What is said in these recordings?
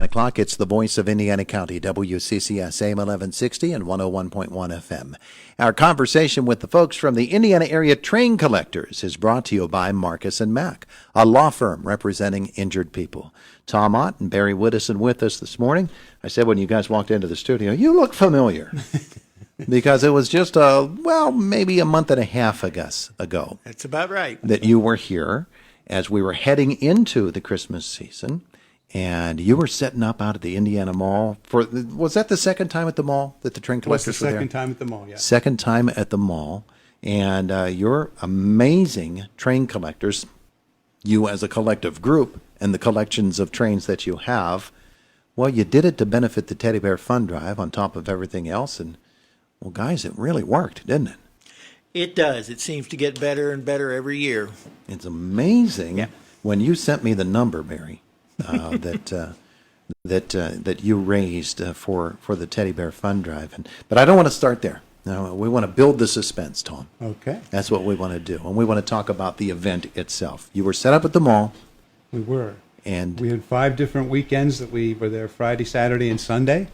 o'clock. It's the voice of Indiana County, WCCS AM 1160 and 101.1 FM. Our conversation with the folks from the Indiana Area Train Collectors is brought to you by Marcus & Mack, a law firm representing injured people. Tom Ott and Barry Widdowson with us this morning. I said when you guys walked into the studio, you look familiar. Because it was just maybe a month and a half ago. That's about right. That you were here as we were heading into the Christmas season, and you were setting up out at the Indiana Mall. Was that the second time at the mall that the train collectors were there? Second time at the mall, yeah. Second time at the mall, and your amazing train collectors, you as a collective group, and the collections of trains that you have, well, you did it to benefit the Teddy Bear Fund Drive on top of everything else, and well, guys, it really worked, didn't it? It does. It seems to get better and better every year. It's amazing when you sent me the number, Barry, that you raised for the Teddy Bear Fund Drive. But I don't want to start there. No, we want to build the suspense, Tom. Okay. That's what we want to do, and we want to talk about the event itself. You were set up at the mall. We were. And we had 5 different weekends that we were there: Friday, Saturday, and Sunday.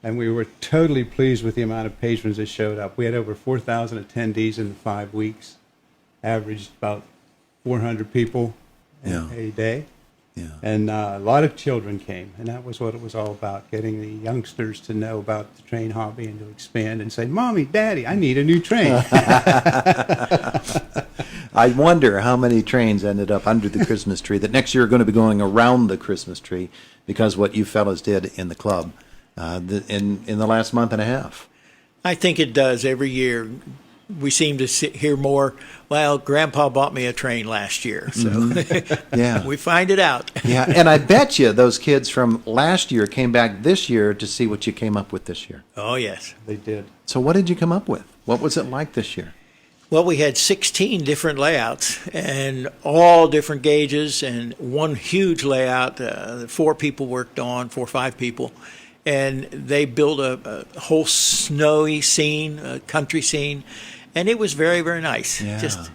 And we were totally pleased with the amount of patrons that showed up. We had over 4,000 attendees in 5 weeks, averaged about 400 people a day. Yeah. And a lot of children came, and that was what it was all about, getting the youngsters to know about the train hobby and to expand and say, "Mommy, Daddy, I need a new train." I wonder how many trains ended up under the Christmas tree that next year are going to be going around the Christmas tree because what you fellas did in the club. In the last month and a half. I think it does every year. We seem to hear more, well, Grandpa bought me a train last year. So we find it out. Yeah, and I bet you those kids from last year came back this year to see what you came up with this year. Oh, yes. They did. So what did you come up with? What was it like this year? Well, we had 16 different layouts and all different gauges and one huge layout that 4 people worked on, 4 or 5 people. And they built a whole snowy scene, a country scene, and it was very, very nice. Yeah. Just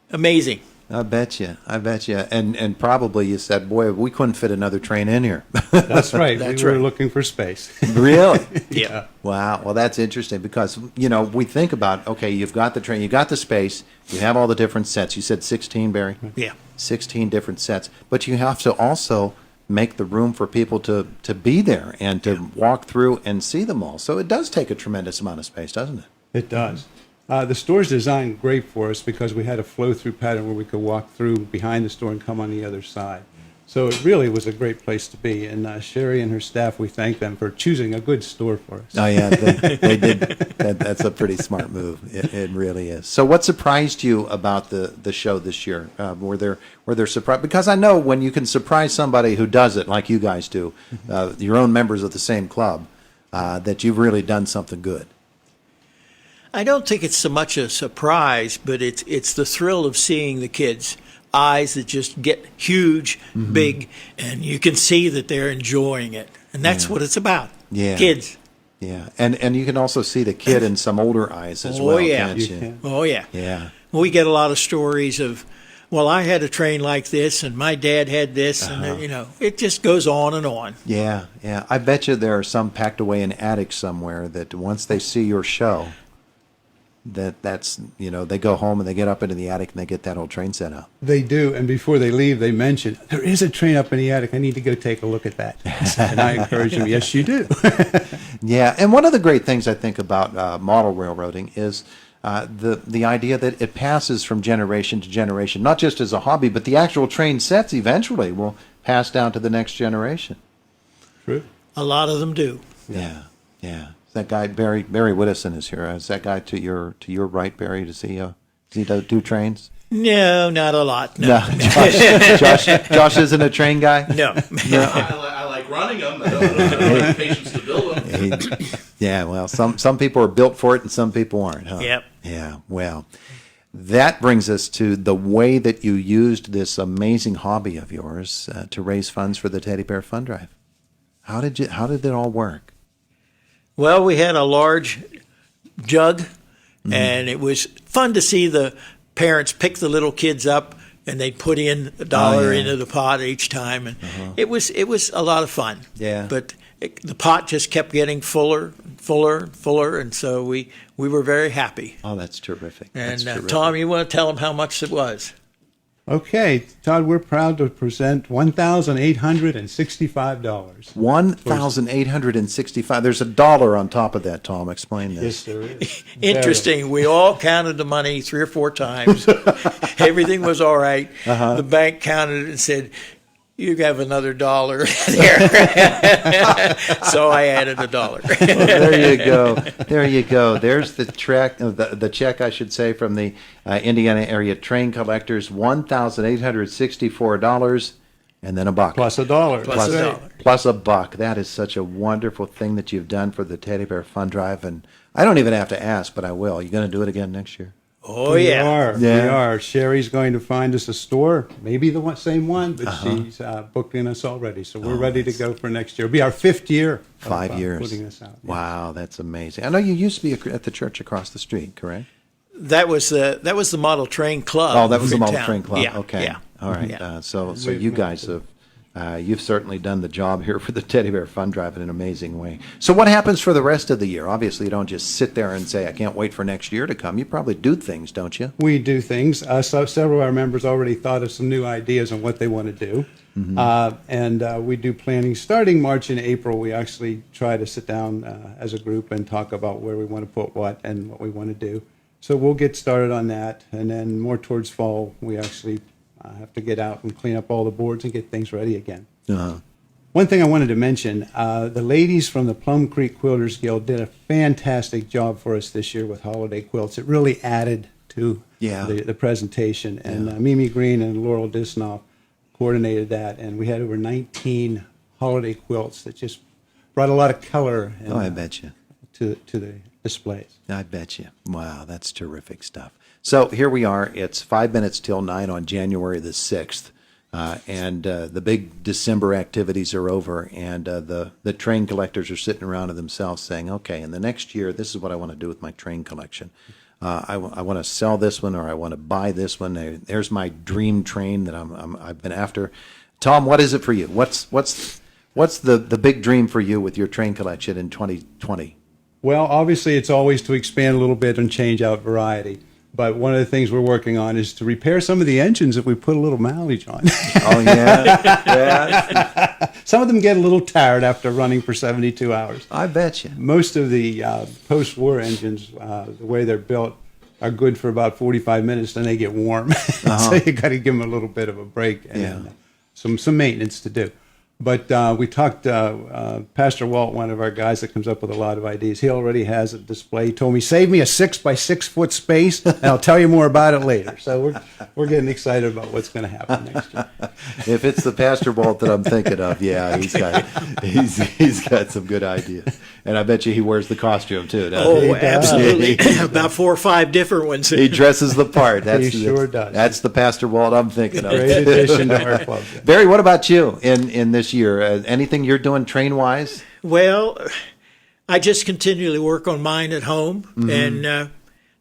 amazing. I bet you. And probably you said, boy, we couldn't fit another train in here. That's right. We were looking for space. Really? Yeah. Wow. Well, that's interesting because, we think about, okay, you've got the train, you've got the space, you have all the different sets. You said 16, Barry? Yeah. 16 different sets. But you have to also make the room for people to be there and to walk through and see them all. So it does take a tremendous amount of space, doesn't it? It does. The store's designed great for us because we had a flow-through pattern where we could walk through behind the store and come on the other side. So it really was a great place to be. And Sherry and her staff, we thank them for choosing a good store for us. Oh, yeah, they did. That's a pretty smart move. It really is. So what surprised you about the show this year? Were there surprise? Because I know when you can surprise somebody who does it like you guys do, your own members of the same club, that you've really done something good. I don't think it's so much a surprise, but it's the thrill of seeing the kids' eyes that just get huge, big, and you can see that they're enjoying it. And that's what it's about. Yeah. Kids. Yeah. And you can also see the kid in some older eyes as well, can't you? Oh, yeah. Yeah. We get a lot of stories of, well, I had a train like this, and my dad had this, and, it just goes on and on. Yeah, yeah. I bet you there are some packed away in attics somewhere that once they see your show, that's they go home and they get up into the attic and they get that old train set up. They do, and before they leave, they mention, there is a train up in the attic. I need to go take a look at that. And I encourage them, yes, you do. Yeah, and one of the great things I think about model railroading is the idea that it passes from generation to generation, not just as a hobby, but the actual train sets eventually will pass down to the next generation. True. A lot of them do. Yeah, yeah. That guy Barry Widdowson is here. Is that guy to your right, Barry? Does he do trains? No, not a lot. No. Josh isn't a train guy. No. I like running them. I don't have patience to build them. Yeah. Well, some people are built for it and some people aren't. Huh? Yep. Yeah. Well, that brings us to the way that you used this amazing hobby of yours to raise funds for the Teddy Bear Fund Drive. How did it all work? Well, we had a large jug, and it was fun to see the parents pick the little kids up, and they'd put in a dollar yeah. into the pot each time, and it was a lot of fun. Yeah. But the pot just kept getting fuller, fuller, fuller, and so we were very happy. Oh, that's terrific. That's And terrific. Tom, you want to tell them how much it was? Okay, Todd, we're proud to present $1,865. 1,865. There's a dollar on top of that, Tom. Explain this. Yes, there is. Interesting. We all counted the money 3 or 4 times. Everything was all right. The bank counted it and said, "You have another dollar there." So I added a dollar. Well, there you go. There you go. There's the check, I should say, from the Indiana Area Train Collectors, $1,864, and then a buck. Plus a dollar. Plus a That's dollar. right. Plus a buck. That is such a wonderful thing that you've done for the Teddy Bear Fund Drive, and I don't even have to ask, but I will. You going to do it again next year? Oh, We yeah. are. Yeah. We are. Sherry's going to find us a store, maybe the same one, but she's booking us already. So we're ready to go for next year. It'll be our 5th year. 5 years. Putting this out. Yeah. Wow, that's amazing. I know you used to be at the church across the street, correct? That was the Model Train Club. Oh, that was the in Model town. Train Club. Yeah, Okay. yeah. All right. Yeah. So you guys have, you've certainly done the job here for the Teddy Bear Fund Drive in an amazing way. So what happens for the rest of the year? Obviously, you don't just sit there and say, "I can't wait for next year to come." You probably do things, don't you? We do things. So several of our members already thought of some new ideas on what they want to do. And we do planning starting March and April. We actually try to sit down as a group and talk about where we want to put what and what we want to do. So we'll get started on that. And then more towards fall, we actually have to get out and clean up all the boards and get things ready again. One thing I wanted to mention, the ladies from the Plum Creek Quilters Guild did a fantastic job for us this year with holiday quilts. It really added to the presentation. And Mimi Green and Laurel Disnoff coordinated that, and we had over 19 holiday quilts that just brought a lot of color and, I bet you. to the displays. I bet you. Wow, that's terrific stuff. So here we are. It's 5 minutes till 9 on January the 6th. And the big December activities are over, and the train collectors are sitting around to themselves saying, "Okay, in the next year, this is what I want to do with my train collection. I want to sell this one, or I want to buy this one. There's my dream train that I've been after." Tom, what is it for you? What's the big dream for you with your train collection in 2020? Well, obviously, it's always to expand a little bit and change out variety. But one of the things we're working on is to repair some of the engines that we put a little mileage on. Oh, yeah? Some of them get a little tired after running for 72 hours. I bet you. Most of the post-war engines, the way they're built, are good for about 45 minutes, then they get warm. So you got to give them a little bit of a break and some maintenance to do. But we talked, Pastor Walt, one of our guys that comes up with a lot of ideas, he already has a display. He told me, "Save me a 6 by 6 foot space, and I'll tell you more about it later." So we're getting excited about what's going to happen next year. If it's the Pastor Walt that I'm thinking of, yeah, he's got some good ideas. And I bet you he wears the costume too, doesn't he? Oh, absolutely. About 4 or 5 different ones. He dresses the part. He sure does. That's the Pastor Walt I'm thinking of. Great addition to our club. Barry, what about you in this year? Anything you're doing train-wise? Well, I just continually work on mine at home, and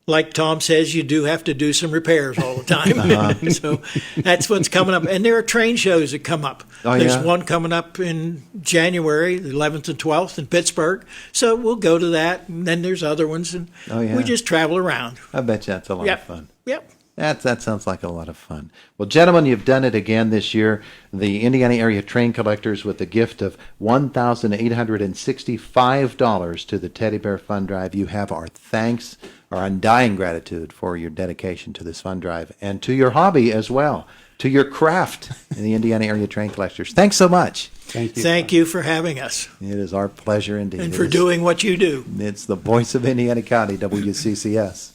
like Tom says, you do have to do some repairs all the time. So that's what's coming up. And there are train shows that come up. Oh, There's yeah? one coming up in January, the 11th and 12th in Pittsburgh. So we'll go to that, and then there's other ones, and we just travel around. I bet you that's a lot of fun. Yep. That sounds like a lot of fun. Well, gentlemen, you've done it again this year. The Indiana Area Train Collectors with a gift of $1,865 to the Teddy Bear Fund Drive. You have our thanks, our undying gratitude for your dedication to this fund drive and to your hobby as well, to your craft in the Indiana Area Train Collectors. Thanks so much. Thank you. Thank you for having us It is our pleasure indeed. and for doing what you do. It's the voice of Indiana County, WCCS.